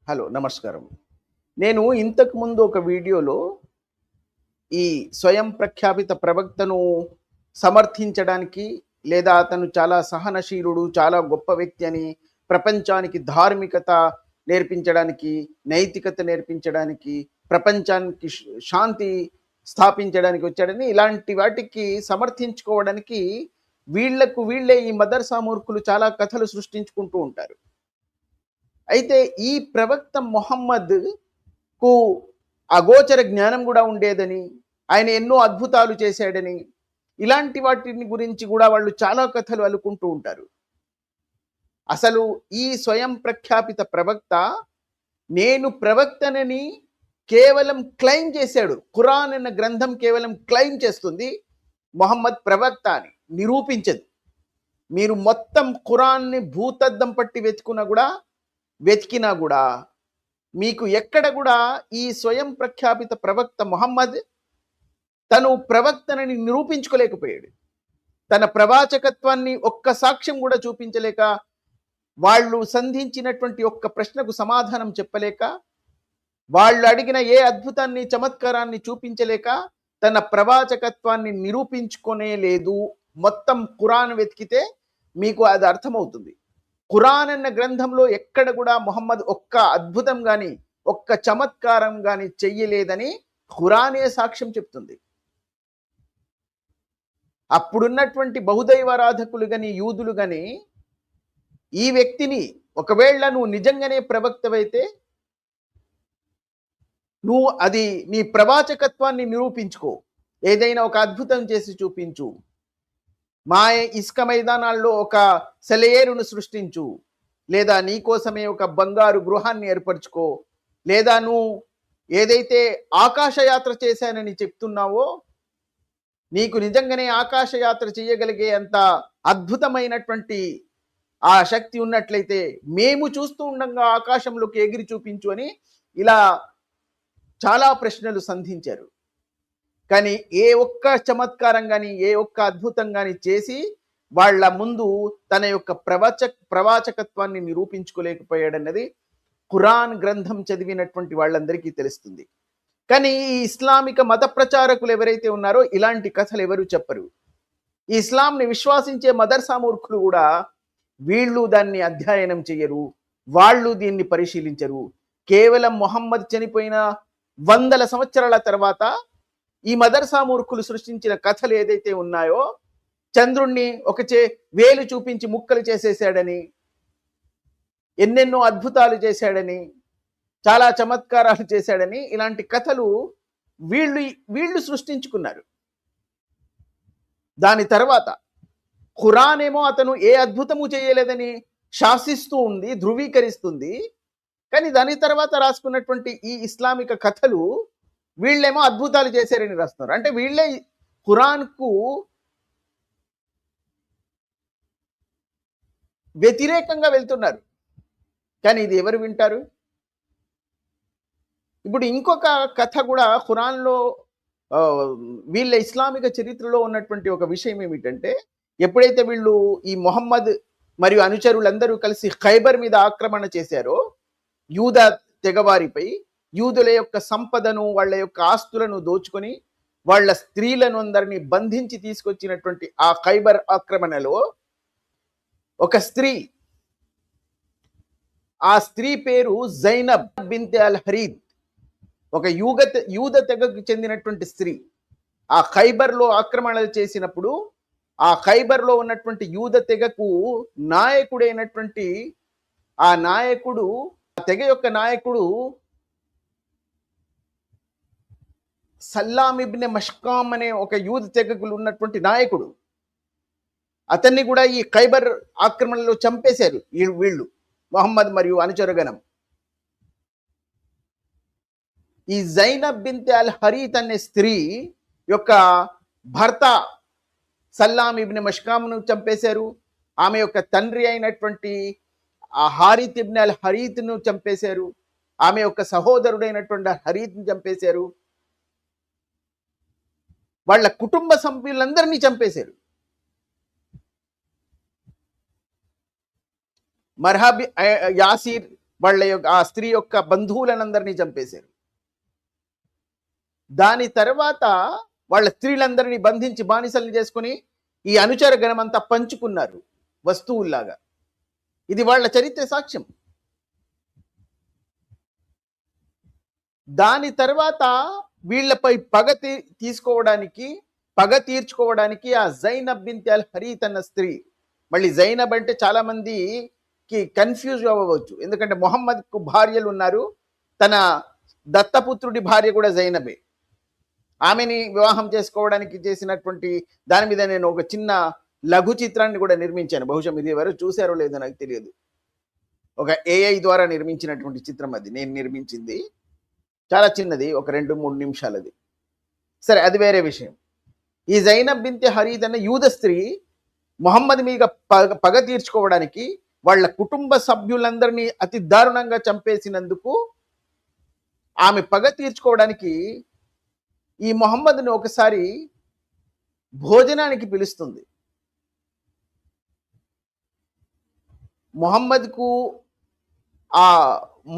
Hello, నమస్కారం. నేను ఇంతకు ముందు ఒక వీడియోలో ఈ స్వయం ప్రఖ్యాపిత ప్రవక్తను సమర్థించడానికి, లేదా అతను చాలా సహనశీలుడు, చాలా గొప్ప వ్యక్తి అని ప్రపంచానికి ధార్మికత నేర్పించడానికి, నైతికత నేర్పించడానికి, ప్రపంచానికి శాంతి స్థాపించడానికి వచ్చాడని ఇలాంటి వాటికి సమర్థించుకోవడానికి వీళ్ళకు వీళ్ళే ఈ మదర్సా మూర్ఖులు చాలా కథలు సృష్టించుకుంటూ ఉంటారు. అయితే ఈ ప్రవక్త మొహమ్మద్‌కు అగోచర జ్ఞానం గూడా ఉండేదని, ఆయన ఎన్నో అద్భుతాలు చేశాడని, ఇలాంటి వాటిని గురించి గూడా వాళ్ళు చాలా కథలు అల్లుకుంటూ ఉంటారు. అసలు ఈ స్వయం ప్రఖ్యాపిత ప్రవక్త, నేను ప్రవక్తనని కేవలం క్లెయిమ్ చేశాడు. ఖురాన్ అన్న గ్రంథం కేవలం క్లెయిమ్ చేస్తుంది. మొహమ్మద్ ప్రవక్త అని నిరూపించదు. మీరు మొత్తం ఖురాన్‌ని భూతద్దం పట్టి వెతికినా కూడా మీకు ఎక్కడ కూడా ఈ స్వయం ప్రఖ్యాపిత ప్రవక్త మొహమ్మద్ తను ప్రవక్తనని నిరూపించుకోలేకపోయాడు. తన ప్రవాచకత్వాన్ని ఒక్క సాక్ష్యం కూడా చూపించలేక, వాళ్ళు సంధించినటువంటి ఒక్క ప్రశ్నకు సమాధానం చెప్పలేక, వాళ్ళు అడిగిన ఏ అద్భుతాన్ని చమత్కారాన్ని చూపించలేక తన ప్రవాచకత్వాన్ని నిరూపించుకొనే లేదు. మొత్తం ఖురాన్ వెతికితే మీకు అది అర్థమవుతుంది. ఖురాన్ అన్న గ్రంథంలో ఎక్కడ కూడా మొహమ్మద్ ఒక్క అద్భుతం కానీ, ఒక్క చమత్కారం కానీ చెయ్యలేదని ఖురానే సాక్ష్యం చెప్తుంది. అప్పుడున్నటువంటి బహుదైవారాధకులు కానీ, యూదులు కానీ ఈ వ్యక్తిని, ఒకవేళ నువ్వు నిజంగానే ప్రవక్తవైతే నువ్వు అది నీ ప్రవాచకత్వాన్ని నిరూపించుకో, ఏదైనా ఒక అద్భుతం చేసి చూపించు, మా ఇసుక మైదానాల్లో ఒక సెలయేరును సృష్టించు, లేదా నీకోసమే ఒక బంగారు గృహాన్ని ఏర్పరచుకో, లేదా నువ్వు ఏదైతే ఆకాశయాత్ర చేశానని చెప్తున్నావో, నీకు నిజంగానే ఆకాశయాత్ర చేయగలిగే అంత అద్భుతమైనటువంటి ఆ శక్తి ఉన్నట్లయితే మేము చూస్తూ ఉండగా ఆకాశంలోకి ఎగిరి చూపించు అని ఇలా చాలా ప్రశ్నలు సంధించారు. కానీ ఏ ఒక్క చమత్కారం కానీ, ఏ ఒక్క అద్భుతం కానీ చేసి వాళ్ళ ముందు తన యొక్క ప్రవాచకత్వాన్ని నిరూపించుకోలేకపోయాడన్నది ఖురాన్ గ్రంథం చదివినటువంటి వాళ్ళందరికీ తెలుస్తుంది. కానీ ఈ ఇస్లామిక మత ప్రచారకులు ఎవరైతే ఉన్నారో ఇలాంటి కథలు ఎవరు చెప్పరు. ఈ ఇస్లాంని విశ్వాసించే మదర్సా మూర్ఖులు కూడా వీళ్ళు దాన్ని అధ్యయనం చేయరు, వాళ్ళు దీన్ని పరిశీలించరు. కేవలం మొహమ్మద్ చనిపోయిన 100 సంవత్సరాల తర్వాత ఈ మదర్సా మూర్ఖులు సృష్టించిన కథలు ఏదైతే ఉన్నాయో, చంద్రుణ్ణి వేలు చూపించి ముక్కలు చేసేసాడని, ఎన్నెన్నో అద్భుతాలు చేశాడని, చాలా చమత్కారాలు చేశాడని, ఇలాంటి కథలు వీళ్ళు సృష్టించుకున్నారు. దాని తర్వాత ఖురాన్ ఏమో అతను ఏ అద్భుతము చేయలేదని శాసిస్తూ ఉంది, ధృవీకరిస్తుంది. కానీ దాని తర్వాత రాసుకున్నటువంటి ఈ ఇస్లామిక కథలు వీళ్ళేమో అద్భుతాలు చేశారని రాస్తున్నారు. అంటే వీళ్ళే ఖురాన్కు వ్యతిరేకంగా వెళ్తున్నారు. కానీ ఇది ఎవరు వింటారు? ఇప్పుడు ఇంకొక కథ కూడా ఖురాన్లో, వీళ్ళ ఇస్లామిక చరిత్రలో ఉన్నటువంటి ఒక విషయం ఏమిటంటే, ఎప్పుడైతే వీళ్ళు ఈ మొహమ్మద్ మరియు అనుచరులందరూ కలిసి ఖైబర్ మీద ఆక్రమణ చేశారో, యూదా తెగవారిపై, యూదుల యొక్క సంపదను, వాళ్ళ యొక్క ఆస్తులను దోచుకొని వాళ్ళ స్త్రీలను అందరినీ బంధించి తీసుకొచ్చినటువంటి ఆ ఖైబర్ ఆక్రమణలో ఒక స్త్రీ, ఆ స్త్రీ పేరు జైనబ్ బిన్తె అల్ హరీత్, ఒక యూద తెగకు చెందినటువంటి స్త్రీ. ఆ ఖైబర్లో ఆక్రమణలు చేసినప్పుడు ఆ ఖైబర్లో ఉన్నటువంటి యూద తెగకు నాయకుడైనటువంటి ఆ నాయకుడు, తెగ యొక్క నాయకుడు సల్లాం ఇబ్నె మష్కాం అనే ఒక యూద తెగకులు ఉన్నటువంటి నాయకుడు. అతన్ని కూడా ఈ ఖైబర్ ఆక్రమణలో చంపేశారు వీళ్ళు, మొహమ్మద్ మరియు అనుచరగణం. ఈ జైనబ్ బిన్తె అల్ హరీత్ అనే స్త్రీ యొక్క భర్త సల్లాం ఇబ్నె మష్కాంను చంపేశారు. ఆమె యొక్క తండ్రి అయినటువంటి ఆ హారిత్ ఇబ్నె అల్ హరీత్ను చంపేశారు. ఆమె యొక్క సహోదరుడైనటువంటి హరీత్ను చంపేశారు. వాళ్ళ కుటుంబ సభ్యులందరినీ చంపేశారు. మర్హబ్ యాసిర్, ఆ స్త్రీ యొక్క బంధువులనందరినీ చంపేశారు. దాని తర్వాత వాళ్ళ స్త్రీలందరినీ బంధించి బానిసల్ని చేసుకుని ఈ అనుచర గణమంతా పంచుకున్నారు వస్తువుల్లాగా. ఇది వాళ్ళ చరిత్ర సాక్ష్యం. దాని తర్వాత వీళ్ళపై పగ తీర్చుకోవడానికి ఆ జైనబ్ బిన్త్ అల్ హరీత్ అన్న స్త్రీ, మళ్ళీ జైనబ్ అంటే చాలా మందికి కన్ఫ్యూజ్ అవ్వవచ్చు, ఎందుకంటే మొహమ్మద్కు భార్యలు ఉన్నారు, తన దత్తపుత్రుడి భార్య కూడా జైనబే. ఆమెని వివాహం చేసుకోవడానికి చేసినటువంటి దాని మీద నేను ఒక చిన్న లఘు చిత్రాన్ని కూడా నిర్మించాను. బహుశా మీరు ఎవరు చూసారో లేదో నాకు తెలియదు. ఒక AI ద్వారా నిర్మించినటువంటి చిత్రం అది, నేను నిర్మించింది. చాలా చిన్నది, ఒక 2-3 నిమిషాలది. సరే, అది వేరే విషయం. ఈ జైనబ్ బిన్త్ హరీత్ అన్న యూద స్త్రీ మొహమ్మద్ మీద పగ తీర్చుకోవడానికి వాళ్ళ కుటుంబ సభ్యులందరినీ అతి దారుణంగా చంపేసినందుకు ఆమె పగ తీర్చుకోవడానికి ఈ మొహమ్మద్ని ఒకసారి భోజనానికి పిలుస్తుంది. మొహమ్మద్కు ఆ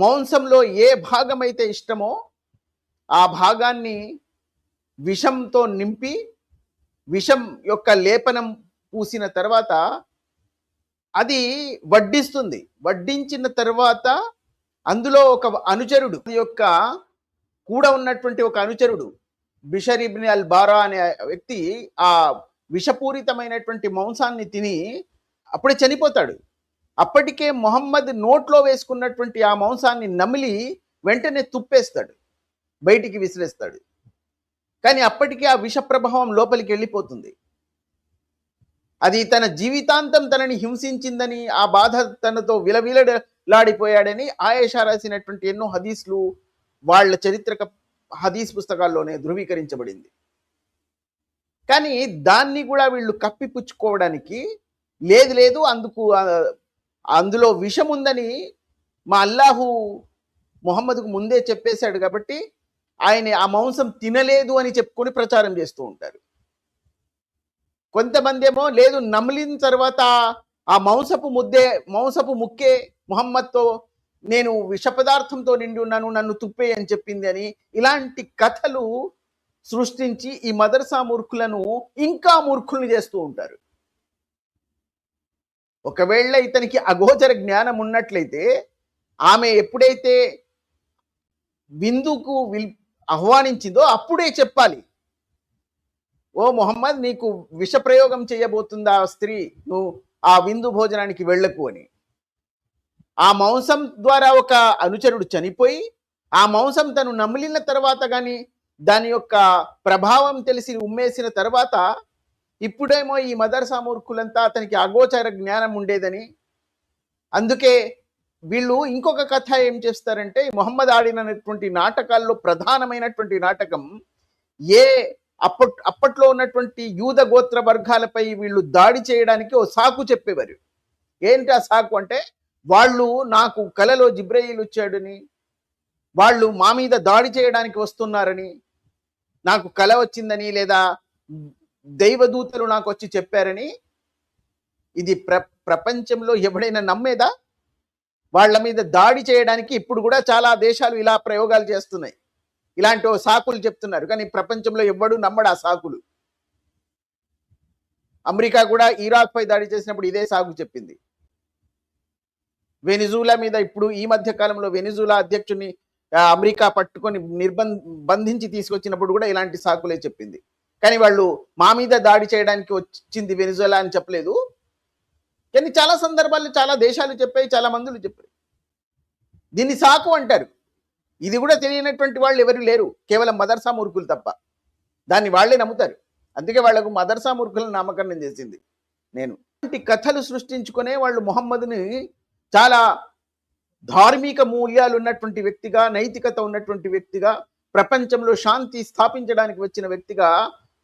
మాంసంలో ఏ భాగం అయితే ఇష్టమో ఆ భాగాన్ని విషంతో నింపి విషం యొక్క లేపనం పూసిన తర్వాత అది వడ్డిస్తుంది. వడ్డించిన తర్వాత అందులో ఒక అనుచరుడు యొక్క కూడా ఉన్నటువంటి ఒక అనుచరుడు బిషర్ ఇబ్న్ అల్ బారా అనే వ్యక్తి ఆ విషపూరితమైనటువంటి మాంసాన్ని తిని అప్పుడే చనిపోతాడు. అప్పటికే మొహమ్మద్ నోట్లో వేసుకున్నటువంటి ఆ మాంసాన్ని నమిలి వెంటనే తుప్పేస్తాడు, బయటికి విసిరేస్తాడు. కానీ అప్పటికే ఆ విష ప్రభావం లోపలికి వెళ్ళిపోతుంది. అది తన జీవితాంతం తనని హింసించిందని, ఆ బాధ తనతో విలవిలలాడిపోయాడని ఆయేషా రాసినటువంటి ఎన్నో హదీస్లు వాళ్ళ చరిత్రక హదీస్ పుస్తకాల్లోనే ధృవీకరించబడింది. కానీ దాన్ని కూడా వీళ్ళు కప్పిపుచ్చుకోవడానికి లేదు అందులో విషం ఉందని మా అల్లాహు మొహమ్మద్కు ముందే చెప్పేశాడు కాబట్టి ఆయన ఆ మాంసం తినలేదు అని చెప్పుకొని ప్రచారం చేస్తూ ఉంటారు. కొంతమంది ఏమో లేదు, నమిలిన తర్వాత ఆ మాంసపు ముక్కే మొహమ్మద్తో నేను విష పదార్థంతో నిండి ఉన్నాను, నన్ను తుప్పే అని చెప్పింది అని ఇలాంటి కథలు సృష్టించి ఈ మదర్సా మూర్ఖులను ఇంకా మూర్ఖుల్ని చేస్తూ ఉంటారు. ఒకవేళ ఇతనికి అగోచర జ్ఞానం ఉన్నట్లయితే ఆమె ఎప్పుడైతే విందుకు ఆహ్వానించిందో అప్పుడే చెప్పాలి, ఓ మొహమ్మద్, నీకు విష ప్రయోగం చేయబోతుందా స్త్రీ, నువ్వు ఆ విందు భోజనానికి వెళ్ళకు అని. ఆ మాంసం ద్వారా ఒక అనుచరుడు చనిపోయి ఆ మాంసం తను నమిలిన తర్వాత కానీ దాని యొక్క ప్రభావం తెలిసి ఉమ్మేసిన తర్వాత ఇప్పుడేమో ఈ మదర్సా మూర్ఖులంతా అతనికి అగోచర జ్ఞానం ఉండేదని, అందుకే వీళ్ళు ఇంకొక కథ ఏం చేస్తారంటే, మొహమ్మద్ ఆడినటువంటి నాటకాల్లో ప్రధానమైనటువంటి నాటకం అప్పట్లో ఉన్నటువంటి యూద గోత్ర వర్గాలపై వీళ్ళు దాడి చేయడానికి ఓ సాకు చెప్పేవారు. ఏంటి ఆ సాకు అంటే, వాళ్ళు నాకు కలలో జిబ్రయీల్ వచ్చాడని, వాళ్ళు మా మీద దాడి చేయడానికి వస్తున్నారని నాకు కల వచ్చిందని, లేదా దైవదూతలు నాకు వచ్చి చెప్పారని. ఇది ప్రపంచంలో ఎవడైనా నమ్మేదా? వాళ్ళ మీద దాడి చేయడానికి ఇప్పుడు కూడా చాలా దేశాలు ఇలా ప్రయోగాలు చేస్తున్నాయి, ఇలాంటి సాకులు చెప్తున్నారు. కానీ ప్రపంచంలో ఎవ్వడూ నమ్మడు ఆ సాకులు. అమెరికా కూడా ఇరాక్ పై దాడి చేసినప్పుడు ఇదే సాకు చెప్పింది. వెనిజులా మీద ఇప్పుడు ఈ మధ్య కాలంలో వెనిజులా అధ్యక్షుని అమెరికా పట్టుకొని బంధించి తీసుకొచ్చినప్పుడు కూడా ఇలాంటి సాకులే చెప్పింది. కానీ వాళ్ళు మా మీద దాడి చేయడానికి వచ్చింది వెనిజులా అని చెప్పలేదు. కానీ చాలా సందర్భాల్లో చాలా దేశాలు చెప్పాయి, చాలా మందులు చెప్పారు. దీన్ని సాకు అంటారు. ఇది కూడా తెలియనటువంటి వాళ్ళు ఎవరు లేరు, కేవలం మదర్సా మూర్ఖులు తప్ప. దాన్ని వాళ్ళే నమ్ముతారు. అందుకే వాళ్లకు మదర్సా మూర్ఖులను నామకరణం చేసింది నేను. ఇలాంటి కథలు సృష్టించుకునే వాళ్ళు మొహమ్మద్ని చాలా ధార్మిక మూల్యాలు ఉన్నటువంటి వ్యక్తిగా, నైతికత ఉన్నటువంటి వ్యక్తిగా, ప్రపంచంలో శాంతి స్థాపించడానికి వచ్చిన వ్యక్తిగా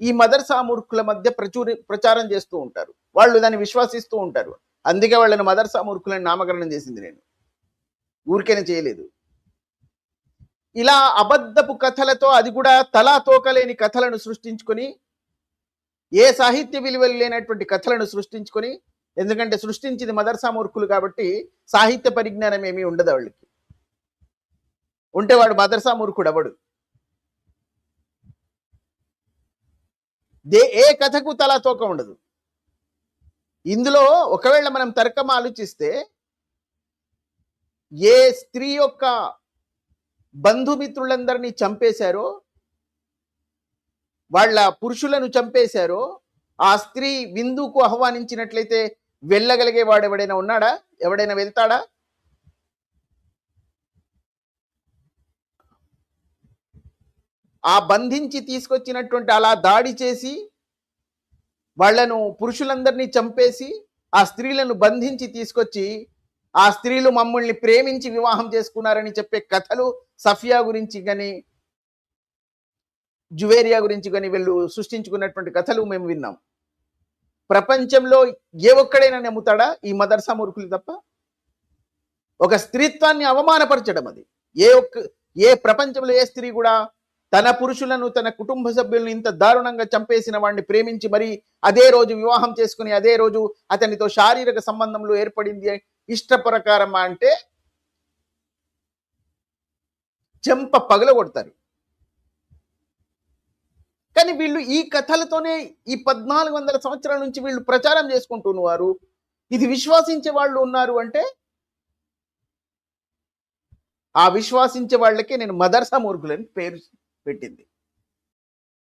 ఈ మదర్సా మూర్ఖుల మధ్య ప్రచారం చేస్తూ ఉంటారు. వాళ్ళు దాన్ని విశ్వసిస్తూ ఉంటారు. అందుకే వాళ్ళని మదర్సా మూర్ఖులని నామకరణం చేసింది నేను, ఊరికేనే చేయలేదు. ఇలా అబద్ధపు కథలతో, అది కూడా తలా తోకలేని కథలను సృష్టించుకొని, ఏ సాహిత్య విలువలు లేనటువంటి కథలను సృష్టించుకొని, ఎందుకంటే సృష్టించింది మదర్సా మూర్ఖులు కాబట్టి సాహిత్య పరిజ్ఞానం ఏమీ ఉండదు వాళ్ళకి. ఉంటే వాడు మదర్సా మూర్ఖుడు అవడు. ఏ కథకు తలా తోక ఉండదు. ఇందులో ఒకవేళ మనం తర్కం ఆలోచిస్తే ఏ స్త్రీ యొక్క బంధుమిత్రులందరినీ చంపేశారో, వాళ్ళ పురుషులను చంపేశారో, ఆ స్త్రీ విందుకు ఆహ్వానించినట్లయితే వెళ్ళగలిగే వాడు ఎవడైనా ఉన్నాడా? ఎవడైనా వెళ్తాడా? ఆ బంధించి తీసుకొచ్చినటువంటి అలా దాడి చేసి వాళ్లను పురుషులందరినీ చంపేసి ఆ స్త్రీలను బంధించి తీసుకొచ్చి ఆ స్త్రీలు మమ్మల్ని ప్రేమించి వివాహం చేసుకున్నారని చెప్పే కథలు సఫియా గురించి కానీ జువేరియా గురించి కానీ వీళ్ళు సృష్టించుకున్నటువంటి కథలు మేము విన్నాం. ప్రపంచంలో ఏ ఒక్కడైనా నమ్ముతాడా ఈ మదర్సా మూర్ఖులు తప్ప? ఒక స్త్రీత్వాన్ని అవమానపరచడం అది. ఏ ప్రపంచంలో ఏ స్త్రీ కూడా తన పురుషులను తన కుటుంబ సభ్యులను ఇంత దారుణంగా చంపేసిన వాడిని ప్రేమించి మరి అదే రోజు వివాహం చేసుకుని అదే రోజు అతనితో శారీరక సంబంధంలో ఏర్పడింది ఇష్టప్రకారం అంటే చెంప పగలగొడతారు. కానీ వీళ్ళు ఈ కథలతోనే ఈ 1400 సంవత్సరాల నుంచి వీళ్ళు ప్రచారం చేసుకుంటున్నారు. ఇది విశ్వాసించే వాళ్ళు ఉన్నారు అంటే ఆ విశ్వాసించే వాళ్ళకే నేను మదర్సా మూర్ఖులని పేరు పెట్టింది.